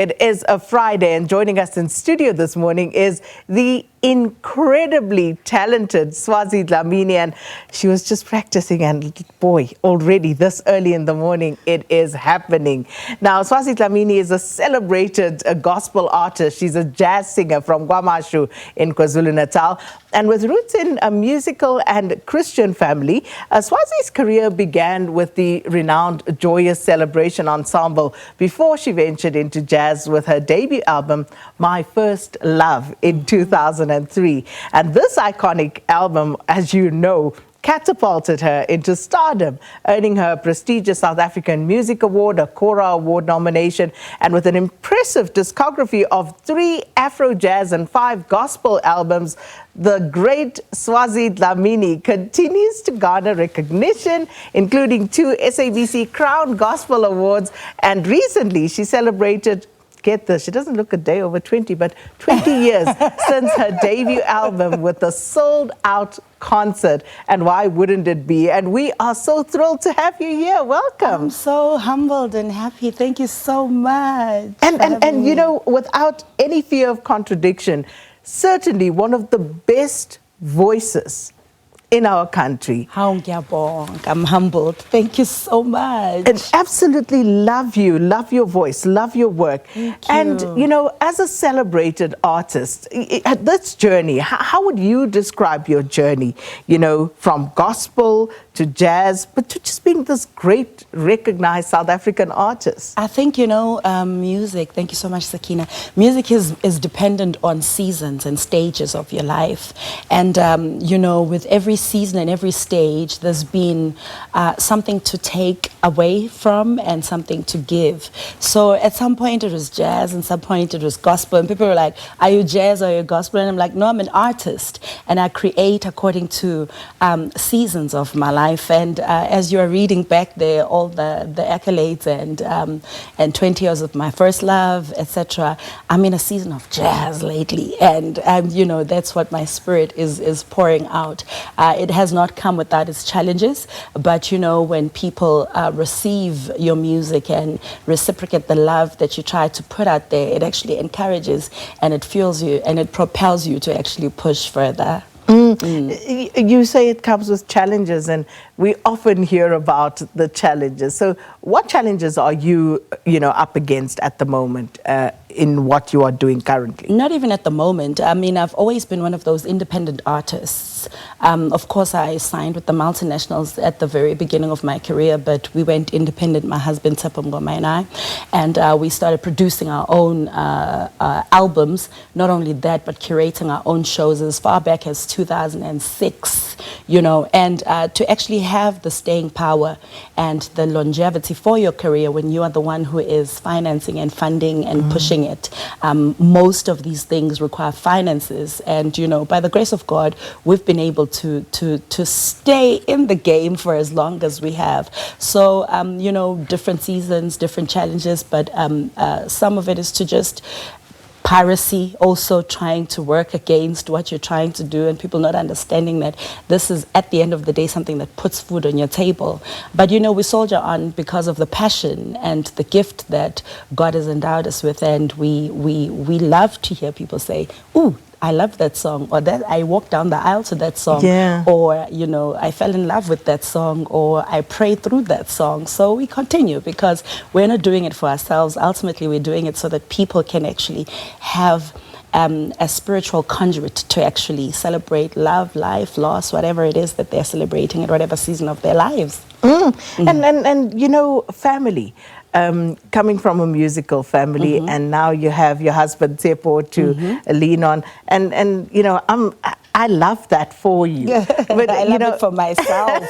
It is a Friday, and joining us in studio this morning is the incredibly talented Swazi Dlamini, and she was just practicing, and boy, already this early in the morning, it is happening. Now, Swazi Dlamini is a celebrated gospel artist. She's a jazz singer from Kwamashu in KwaZulu-Natal, and with roots in a musical and Christian family, Swazi's career began with the renowned Joyous Celebration ensemble before she ventured into jazz with her debut album, My First Love, in 2003. And this iconic album, as you know, catapulted her into stardom, earning her a prestigious South African Music Award, a Kora Award nomination, and with an impressive discography of 3 Afro-jazz and 5 gospel albums, the great Swazi Dlamini continues to garner recognition, including 2 SABC Crown Gospel Awards, and recently she celebrated, get this, she doesn't look a day over 20, but 20 years since her debut album with a sold-out concert. And why wouldn't it be? And we are so thrilled to have you here. Welcome. I'm so humbled and happy. Thank you so much. And you know, without any fear of contradiction, certainly one of the best voices in our country. I'm humbled. Thank you so much. And absolutely love you, love your voice, love your work. Thank you. And, you know, as a celebrated artist, at this journey, how would you describe your journey, you know, from gospel to jazz, but to just being this great, recognized South African artist? I think, you know, music, thank you so much, Sakina. Music is dependent on seasons and stages of your life. And, you know, with every season and every stage, there's been something to take away from and something to give. So at some point it was jazz, and some point it was gospel, and people were like, are you jazz or are you gospel? And I'm like, no, I'm an artist, and I create according to seasons of my life. And as you're reading back there, all the accolades and 20 years of my first love, etc., I'm in a season of jazz lately, and you know, that's what my spirit is pouring out. It has not come without its challenges, but you know, when people receive your music and reciprocate the love that you try to put out there, it actually encourages and it fuels you and it propels you to actually push further. You say it comes with challenges, and we often hear about the challenges. So what challenges are you, you know, up against at the moment in what you are doing currently? Not even at the moment. I mean, I've always been one of those independent artists. Of course, I signed with the multinationals at the very beginning of my career, but we went independent, my husband, and I, and we started producing our own albums. Not only that, but curating our own shows as far back as 2006, you know, and to actually have the staying power and the longevity for your career when you are the one who is financing and funding and pushing it. Most of these things require finances, and you know, by the grace of God, we've been able to stay in the game for as long as we have. So you know, different seasons, different challenges, but some of it is to just piracy, also trying to work against what you're trying to do, and people not understanding that this is, at the end of the day, something that puts food on your table. But you know, we soldier on because of the passion and the gift that God has endowed us with, and we love to hear people say, ooh, I love that song, or that I walked down the aisle to that song, yeah. Or you know, I fell in love with that song, or I prayed through that song. So we continue because we're not doing it for ourselves. Ultimately, we're doing it so that people can actually have a spiritual conduit to actually celebrate love, life, loss, whatever it is that they're celebrating at whatever season of their lives. And you know, family. Coming from a musical family, and now you have your husband Tsepo to lean on, and you know, I love that for you. But I love it for myself.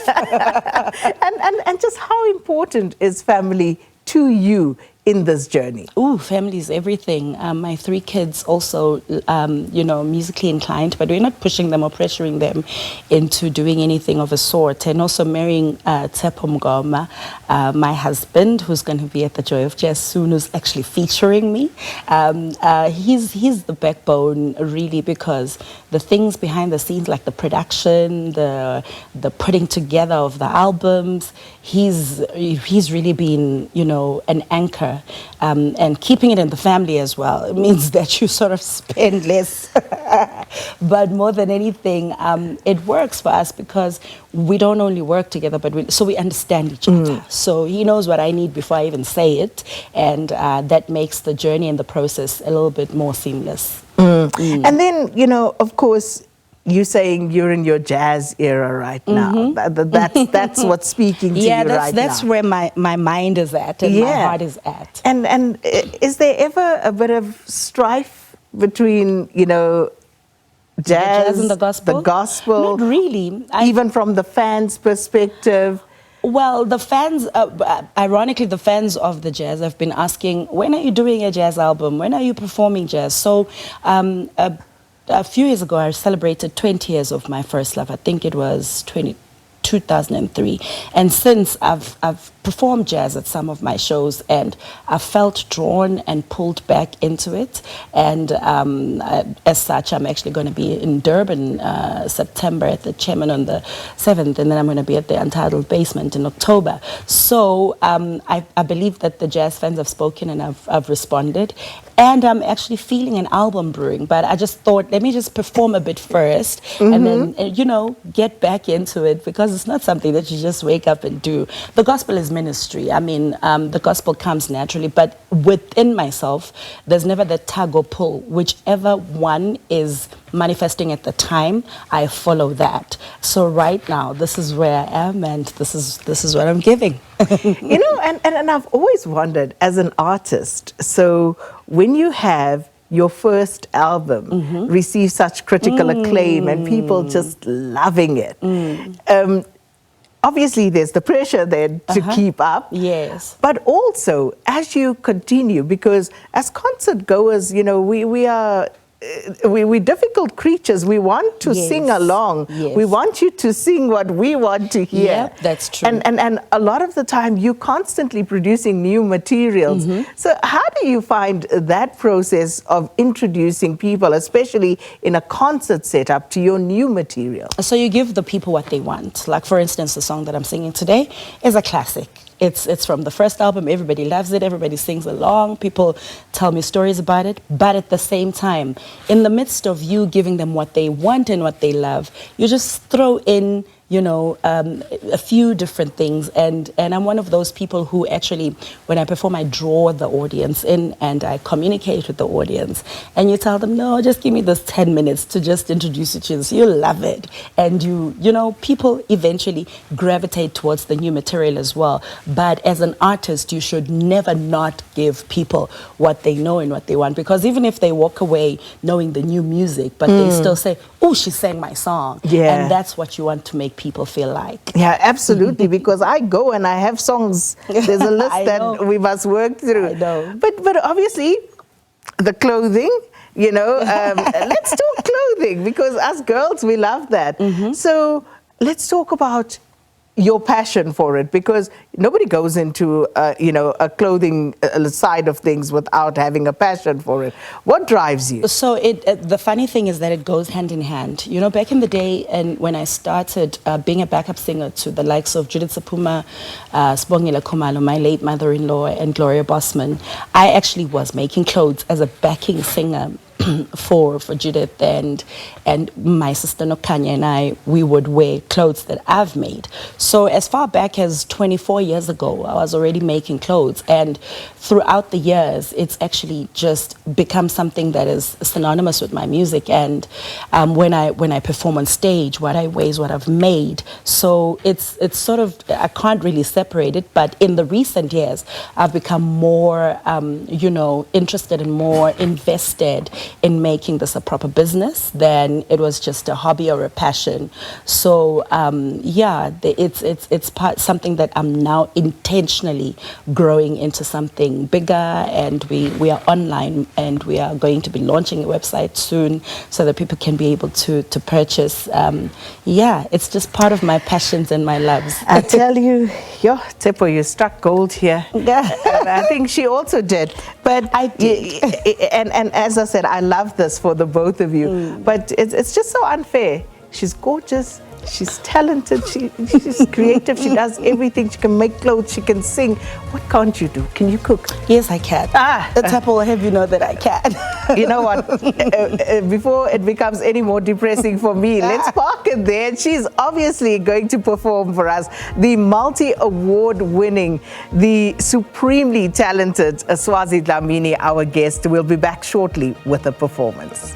and just how important is family to you in this journey? Ooh, family is everything. My 3 kids also, you know, musically inclined, but we're not pushing them or pressuring them into doing anything of a sort. And also marrying Tsepo Mngoma, my husband, who's going to be at the Joy of Jazz soon, who's actually featuring me. He's the backbone, really, because the things behind the scenes, like the production, the putting together of the albums, he's really been, you know, an anchor cheaper, and keeping it in the family as well. It means that you sort of spend less. But more than anything, it works for us because we don't only work together, but so we understand each other. So he knows what I need before I even say it, and that makes the journey and the process a little bit more seamless. And then, you know, of course, you're saying you're in your jazz era right now. That's what's speaking to you right now. That's where my mind is at and my heart is at. And is there ever a bit of strife between, you know, jazz and the gospel? Not really. Even from the fans' perspective. Well, the fans, ironically, the fans of the jazz have been asking, when are you doing a jazz album? When are you performing jazz? So a few years ago, I celebrated 20 years of my first love. I think it was 2003. And since I've performed jazz at some of my shows, and I felt drawn and pulled back into it. And as such, I'm actually going to be in Durban September at the Chairman on the 7th, and then I'm going to be at the Untitled Basement in October. So I believe that the jazz fans have spoken and I've responded. And I'm actually feeling an album brewing, but I just thought, let me just perform a bit first and then, you know, get back into it, because it's not something that you just wake up and do. The gospel is ministry. I mean, the gospel comes naturally, but within myself, there's never the tug or pull. Whichever one is manifesting at the time, I follow that. So right now, this is where I am, and this is what I'm giving. You know, and I've always wondered, as an artist, so when you have your first album receive such critical acclaim and people just loving it, obviously there's the pressure there to keep up. Yes. But also, as you continue, because as concert goers, you know, we're difficult creatures. We want to sing along. Yes. We want you to sing what we want to hear. Yeah, that's true. And a lot of the time, you're constantly producing new materials. So how do you find that process of introducing people, especially in a concert setup, to your new material? So you give the people what they want. Like, for instance, the song that I'm singing today is a classic. It's from the first album. Everybody loves it. Everybody sings along. People tell me stories about it. But at the same time, in the midst of you giving them what they want and what they love, you just throw in, you know, a few different things. And I'm one of those people who actually, when I perform, I draw the audience in and I communicate with the audience. And you tell them, no, just give me this 10 minutes to just introduce you to this. You'll love it. And you know, people eventually gravitate towards the new material as well. But as an artist, you should never not give people what they know and what they want. Because even if they walk away knowing the new music, but they still say, oh, she sang my song. Yeah. And that's what you want to make people feel like. Yeah, absolutely, because I go and I have songs. There's a list that we must work through. I know. But obviously, the clothing, you know, let's talk clothing, because us girls, we love that. So let's talk about your passion for it, because nobody goes into, you know, a clothing side of things without having a passion for it. What drives you? So the funny thing is that it goes hand in hand. You know, back in the day, and when I started being a backup singer to the likes of Judith Sapuma, Sibongile Khumalo, my late mother-in-law, and Gloria Bossman, I actually was making clothes as a backing singer for Judith, and my sister Nokanya and I, we would wear clothes that I've made. So as far back as 24 years ago, I was already making clothes, and throughout the years, it's actually just become something that is synonymous with my music. And when I perform on stage, what I wear is what I've made. So it's sort of, I can't really separate it. But in the recent years, I've become more, you know, interested and more invested in making this a proper business than it was just a hobby or a passion. So yeah, it's something that I'm now intentionally growing into something bigger, and we are online, and we are going to be launching a website soon so that people can be able to purchase. Yeah, it's just part of my passions and my loves. I tell you, yo, Tepo, you struck gold here. Yeah. I think she also did. But I did. And as I said, I love this for the both of you. But it's just so unfair. She's gorgeous. She's talented, she's creative, she does everything. She can make clothes, she can sing. What can't you do? Can you cook? Yes, I can. Tapo will have you know that I can. You know what? Before it becomes any more depressing for me, let's park it there. She's obviously going to perform for us. The multi-award winning, the supremely talented Swazi Dlamini, our guest. We'll be back shortly with a performance.